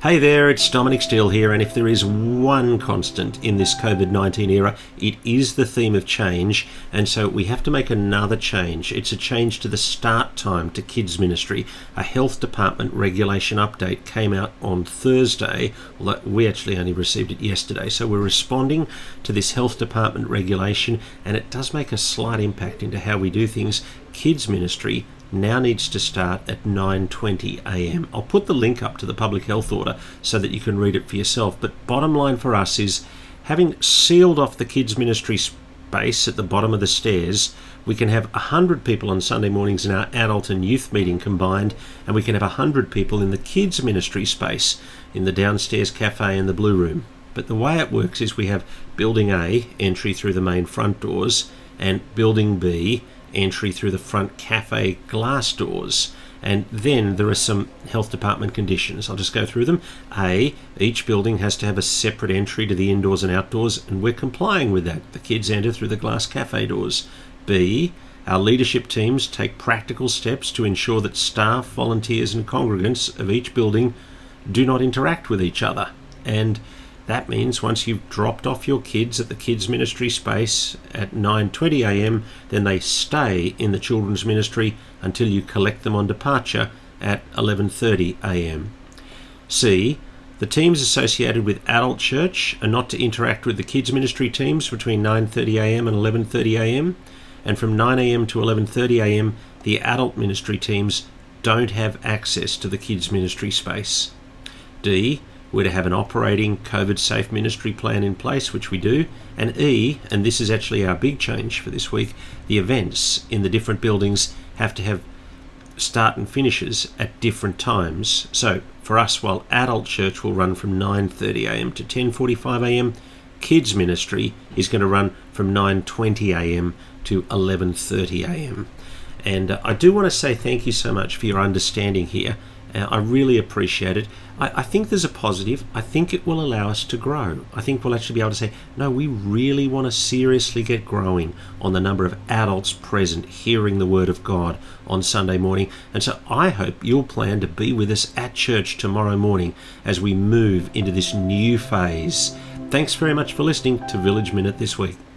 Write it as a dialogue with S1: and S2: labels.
S1: Hey there, it's Dominic Steele here, and if there is one constant in this COVID-19 era, it is the theme of change, and so we have to make another change. It's a change to the start time to kids ministry. A health department regulation update came out on Thursday. Well, we actually only received it yesterday, so we're responding to this health department regulation, and it does make a slight impact into how we do things. Kids ministry now needs to start at 9:20 a.m. I'll put the link up to the public health order so that you can read it for yourself. But bottom line for us is, having sealed off the kids ministry space at the bottom of the stairs, we can have 100 people on Sunday mornings in our adult and youth meeting combined, and we can have 100 people in the kids ministry space in the downstairs cafe and the blue room. But the way it works is we have building A, entry through the main front doors, and building B, entry through the front cafe glass doors. And then there are some health department conditions. I'll just go through them. A, each building has to have a separate entry to the indoors and outdoors, and we're complying with that. The kids enter through the glass cafe doors. B, our leadership teams take practical steps to ensure that staff, volunteers and congregants of each building do not interact with each other. And that means once you've dropped off your kids at the kids ministry space at 9:20 a.m, then they stay in the children's ministry until you collect them on departure at 11:30 a.m. C, the teams associated with adult church are not to interact with the kids ministry teams between 9:30 a.m. and 11:30 a.m. And from 9 a.m. to 11:30 a.m, the adult ministry teams don't have access to the kids ministry space. D, we're to have an operating COVID-safe ministry plan in place, which we do. And E, and this is actually our big change for this week, the events in the different buildings have to have start and finishes at different times. So for us, while adult church will run from 9:30 a.m. to 10:45 a.m, kids ministry is going to run from 9:20 a.m. to 11:30 a.m. And I do want to say thank you so much for your understanding here. I really appreciate it. I think there's a positive. I think it will allow us to grow. I think we'll actually be able to say, no, we really want to seriously get growing on the number of adults present hearing the Word of God on Sunday morning. And so I hope you'll plan to be with us at church tomorrow morning as we move into this new phase. Thanks very much for listening to Village Minute this week.